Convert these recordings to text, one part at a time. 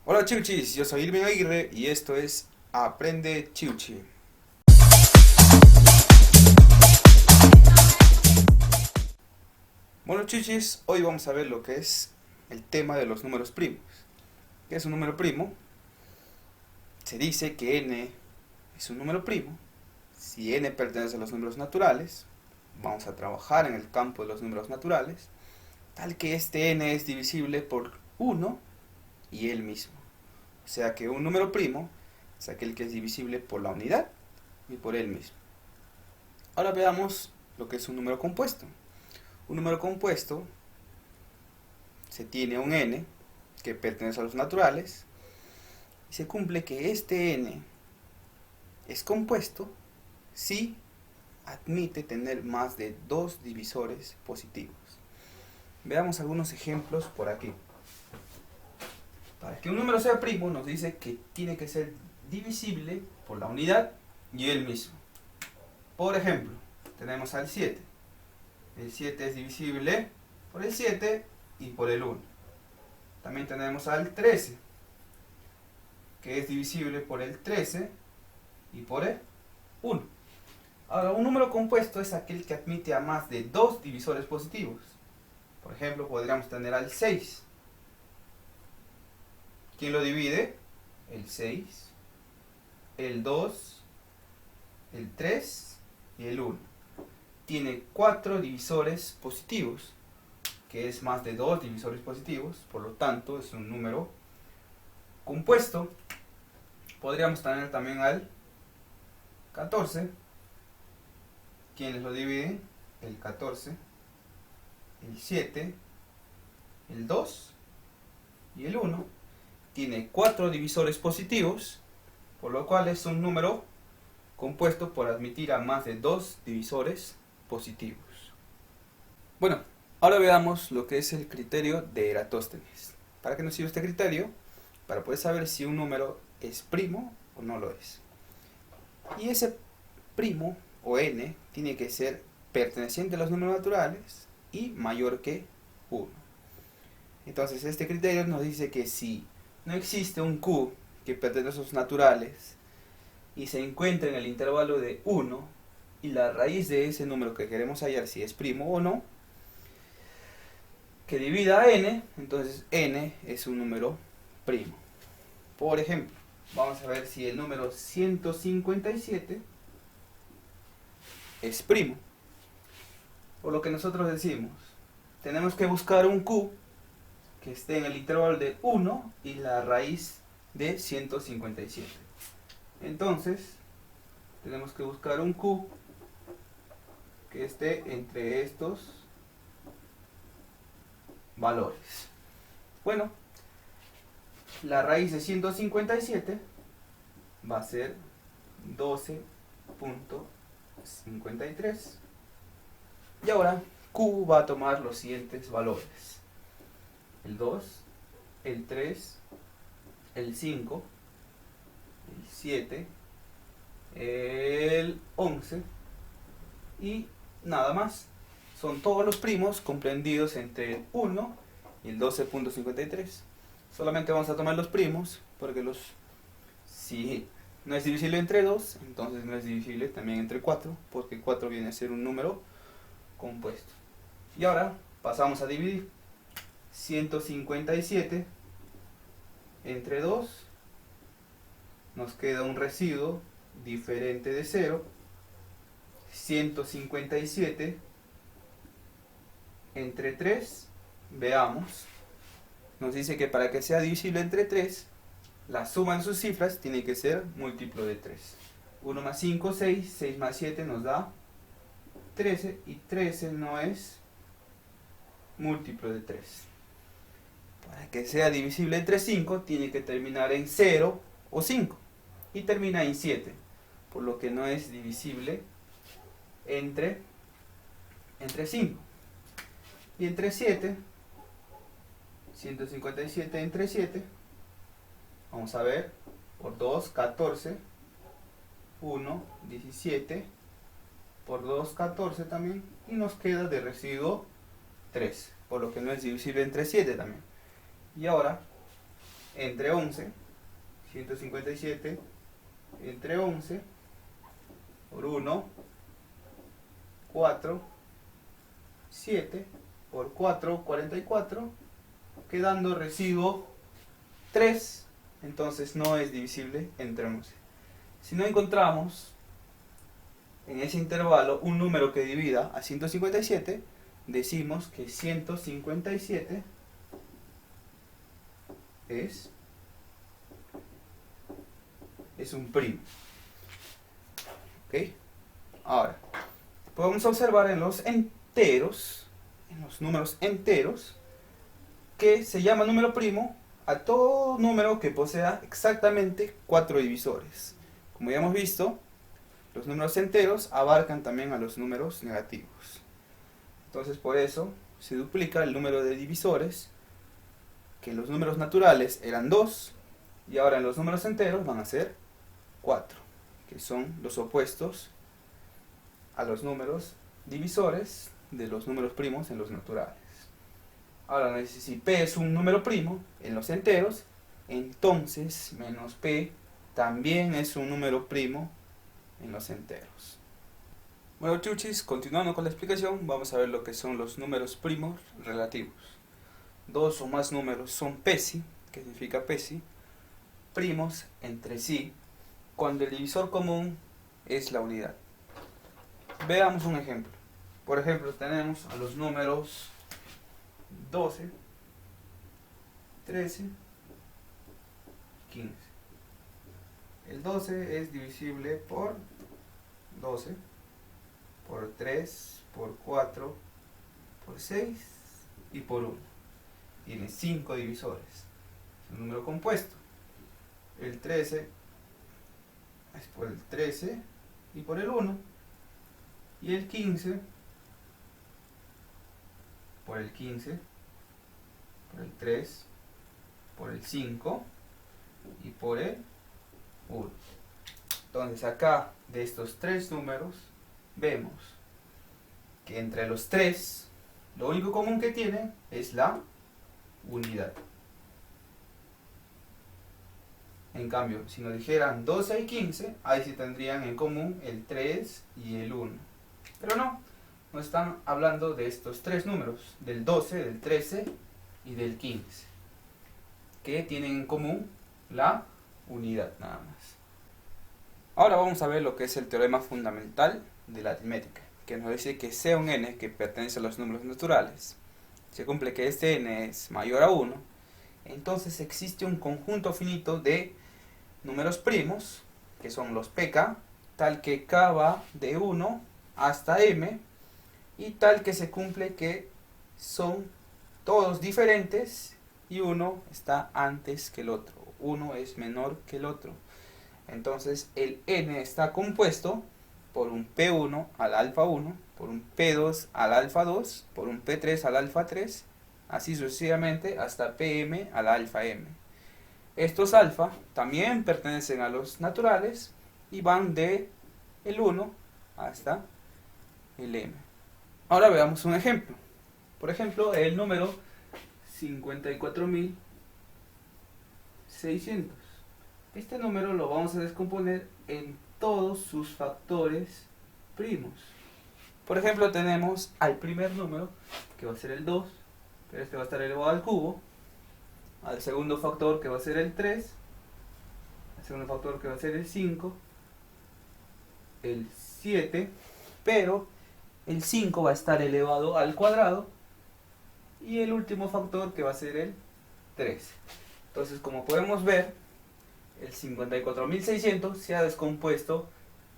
Hola Chiuchis, yo soy Irving Aguirre y esto es Aprende Chiuchi. Bueno Chiuchis, hoy vamos a ver lo que es el tema de los números primos. ¿Qué es un número primo? Se dice que n es un número primo. Si n pertenece a los números naturales, vamos a trabajar en el campo de los números naturales, tal que este n es divisible por 1 y él mismo. O sea que un número primo es aquel que es divisible por la unidad y por él mismo. Ahora veamos lo que es un número compuesto. Un número compuesto se tiene un n que pertenece a los naturales y se cumple que este n es compuesto si admite tener más de dos divisores positivos. Veamos algunos ejemplos por aquí. Para que un número sea primo nos dice que tiene que ser divisible por la unidad y él mismo. Por ejemplo, tenemos al 7. El 7 es divisible por el 7 y por el 1. También tenemos al 13, que es divisible por el 13 y por el 1. Ahora, un número compuesto es aquel que admite a más de dos divisores positivos. Por ejemplo, podríamos tener al 6. ¿Quién lo divide? El 6, el 2, el 3 y el 1. Tiene 4 divisores positivos, que es más de 2 divisores positivos, por lo tanto es un número compuesto. Podríamos tener también al 14. ¿Quiénes lo dividen? El 14, el 7, el 2 y el 1. Tiene 4 divisores positivos, por lo cual es un número compuesto por admitir a más de 2 divisores positivos. Bueno, ahora veamos lo que es el criterio de Eratóstenes. ¿Para qué nos sirve este criterio? Para poder saber si un número es primo o no lo es. Y ese primo o n tiene que ser perteneciente a los números naturales y mayor que 1. Entonces este criterio nos dice que si no existe un q que pertenece a los naturales y se encuentra en el intervalo de 1 y la raíz de ese número que queremos hallar si es primo o no, que divida a n, entonces n es un número primo. Por ejemplo, vamos a ver si el número 157 es primo. Por lo que nosotros decimos, tenemos que buscar un q que esté en el intervalo de 1 y la raíz de 157. Entonces, tenemos que buscar un q que esté entre estos valores. Bueno, la raíz de 157 va a ser 12.53. Y ahora q va a tomar los siguientes valores: el 2, el 3, el 5, el 7, el 11 y nada más. Son todos los primos comprendidos entre el 1 y el 12.53. Solamente vamos a tomar los primos porque si no es divisible entre 2, entonces no es divisible también entre 4, porque 4 viene a ser un número compuesto. Y ahora pasamos a dividir 157 entre 2. Nos queda un residuo diferente de 0. 157 entre 3, veamos, nos dice que para que sea divisible entre 3, la suma en sus cifras tiene que ser múltiplo de 3. 1 más 5, 6, 6 más 7 nos da 13 y 13 no es múltiplo de 3. Para que sea divisible entre 5 tiene que terminar en 0 o 5 y termina en 7, por lo que no es divisible entre 5. Y entre 7, 157 entre 7, vamos a ver, por 2, 14, 1, 17, por 2, 14 también, y nos queda de residuo 3, por lo que no es divisible entre 7 también. Y ahora entre 11, 157 entre 11 por 1, 4, 7 por 4, 44, quedando residuo 3, entonces no es divisible entre 11. Si no encontramos en ese intervalo un número que divida a 157, decimos que 157 es un primo. ¿Ok? Ahora, podemos observar en los enteros, en los números enteros, que se llama número primo a todo número que posea exactamente 4 divisores. Como ya hemos visto, los números enteros abarcan también a los números negativos. Entonces, por eso se duplica el número de divisores, que en los números naturales eran 2, y ahora en los números enteros van a ser 4, que son los opuestos a los números divisores de los números primos en los naturales. Ahora, si P es un número primo en los enteros, entonces menos P también es un número primo en los enteros. Bueno, chuchis, continuando con la explicación, vamos a ver lo que son los números primos relativos. Dos o más números son PESI, que significa PESI, primos entre sí, cuando el divisor común es la unidad. Veamos un ejemplo. Por ejemplo, tenemos a los números 12, 13, 15. El 12 es divisible por 12, por 3, por 4, por 6 y por 1. Tiene 5 divisores. Es un número compuesto. El 13 es por el 13 y por el 1. Y el 15 por el 15, por el 3, por el 5 y por el 1. Entonces acá de estos tres números vemos que entre los tres lo único común que tienen es la unidad. En cambio, si nos dijeran 12 y 15, ahí sí tendrían en común el 3 y el 1. Pero no, nos están hablando de estos tres números, del 12, del 13 y del 15, que tienen en común la unidad nada más. Ahora vamos a ver lo que es el teorema fundamental de la aritmética, que nos dice que sea un n que pertenece a los números naturales, se cumple que este n es mayor a 1, entonces existe un conjunto finito de números primos, que son los pk, tal que k va de 1 hasta m, y tal que se cumple que son todos diferentes y uno está antes que el otro, uno es menor que el otro. Entonces el n está compuesto por un P1 al alfa 1, por un P2 al alfa 2, por un P3 al alfa 3, así sucesivamente hasta Pm al alfa m. Estos alfa también pertenecen a los naturales y van de el 1 hasta el m. Ahora veamos un ejemplo. Por ejemplo, el número 54.600. Este número lo vamos a descomponer en todos sus factores primos. Por ejemplo, tenemos al primer número, que va a ser el 2, pero este va a estar elevado al cubo. Al segundo factor, que va a ser el 3. Al segundo factor, que va a ser el 5. El 7, pero el 5 va a estar elevado al cuadrado. Y el último factor, que va a ser el 3. Entonces, como podemos ver, el 54.600 se ha descompuesto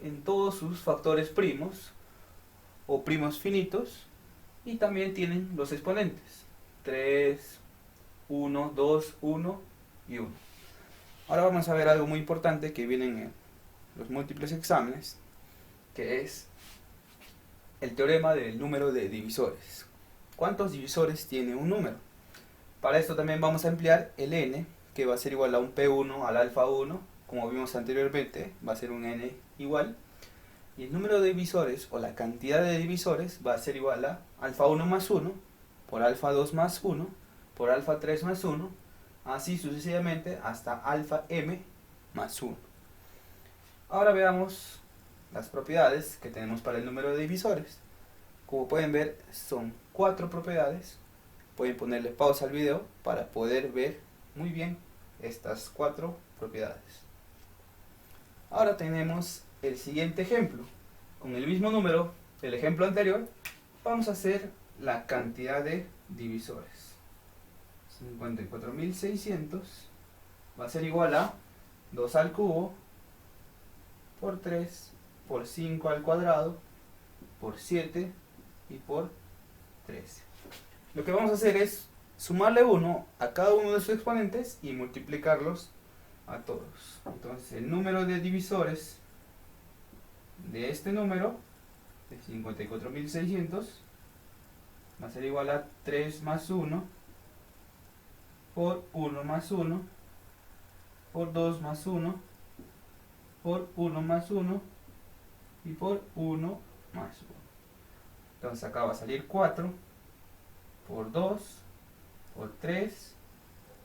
en todos sus factores primos o primos finitos, y también tienen los exponentes 3, 1, 2, 1 y 1. Ahora vamos a ver algo muy importante que viene en los múltiples exámenes, que es el teorema del número de divisores. ¿Cuántos divisores tiene un número? Para esto también vamos a emplear el n, que va a ser igual a un P1 al alfa 1, como vimos anteriormente, va a ser un n igual, y el número de divisores o la cantidad de divisores va a ser igual a alfa 1 más 1 por alfa 2 más 1 por alfa 3 más 1 así sucesivamente hasta alfa m más 1. Ahora veamos las propiedades que tenemos para el número de divisores. Como pueden ver, son 4 propiedades. Pueden ponerle pausa al video para poder ver muy bien estas 4 propiedades. Ahora tenemos el siguiente ejemplo. Con el mismo número del ejemplo anterior, vamos a hacer la cantidad de divisores. 54.600 va a ser igual a 2 al cubo por 3 por 5 al cuadrado por 7 y por 13. Lo que vamos a hacer es sumarle 1 a cada uno de sus exponentes y multiplicarlos a todos. Entonces el número de divisores de este número, de 54.600, va a ser igual a 3 más 1 por 1 más 1 por 2 más 1 por 1 más 1 y por 1 más 1. Entonces acá va a salir 4 por 2 por 3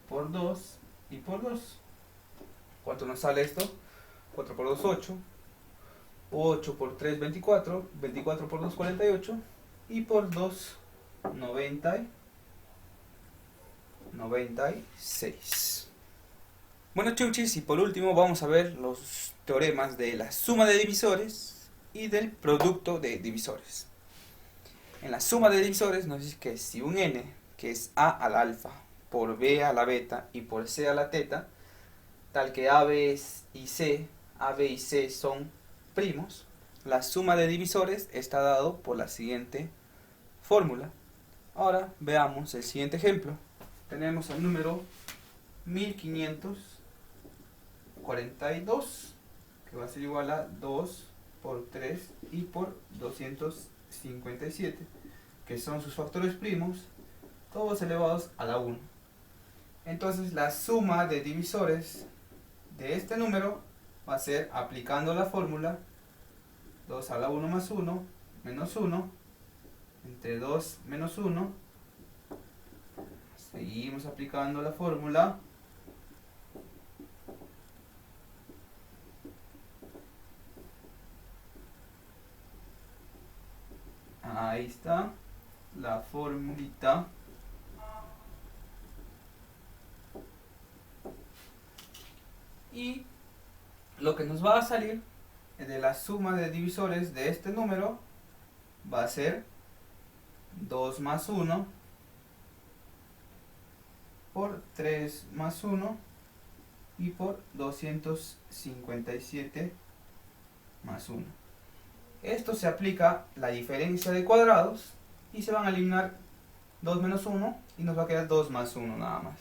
por 2 y por 2. ¿Cuánto nos sale esto? 4 por 2, 8. 8 por 3, 24. 24 por 2, 48. Y por 2, 96. Bueno, chuchis, y por último vamos a ver los teoremas de la suma de divisores y del producto de divisores. En la suma de divisores nos dice que si un n, que es a al alfa, por b a la beta y por c a la teta, tal que a, b y c son primos, la suma de divisores está dado por la siguiente fórmula. Ahora veamos el siguiente ejemplo. Tenemos el número 1542, que va a ser igual a 2 por 3 y por 257, que son sus factores primos, todos elevados a la 1. Entonces la suma de divisores de este número va a ser, aplicando la fórmula, 2 a la 1 más 1 menos 1 entre 2 menos 1. Seguimos aplicando la fórmula. Ahí está la formulita. Y lo que nos va a salir de la suma de divisores de este número va a ser 2 más 1 por 3 más 1 y por 257 más 1. Esto se aplica la diferencia de cuadrados y se van a eliminar 2 menos 1 y nos va a quedar 2 más 1 nada más.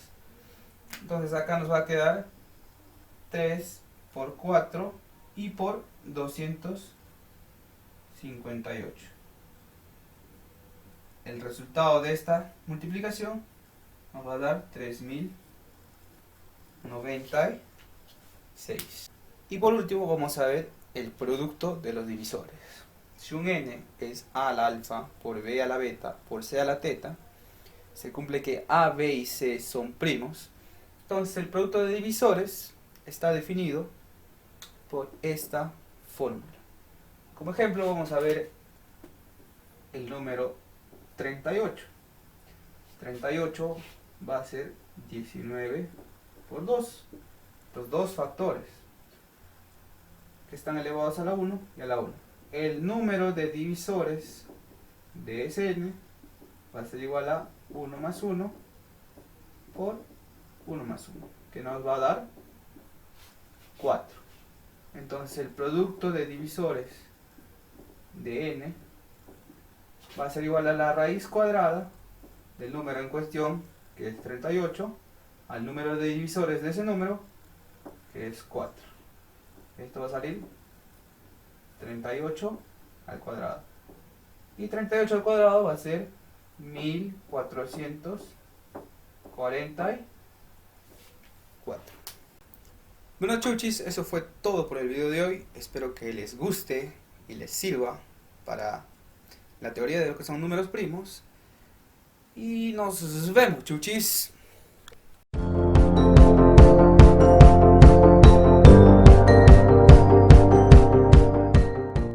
Entonces acá nos va a quedar 3 por 4 y por 258. El resultado de esta multiplicación nos va a dar 3096. Y por último vamos a ver el producto de los divisores. Si un n es a al alfa por b a la beta por c a la teta, se cumple que a, b y c son primos. Entonces el producto de divisores está definido por esta fórmula. Como ejemplo vamos a ver el número 38. 38 va a ser 19 por 2. Los dos factores que están elevados a la 1 y a la 1. El número de divisores de ese n va a ser igual a 1 más 1 por 1 más 1, que nos va a dar 4. Entonces el producto de divisores de n va a ser igual a la raíz cuadrada del número en cuestión, que es 38, al número de divisores de ese número, que es 4. Esto va a salir 38 al cuadrado. Y 38 al cuadrado va a ser 1444. Bueno, chuchis, eso fue todo por el video de hoy. Espero que les guste y les sirva para la teoría de lo que son números primos. Y nos vemos, chuchis.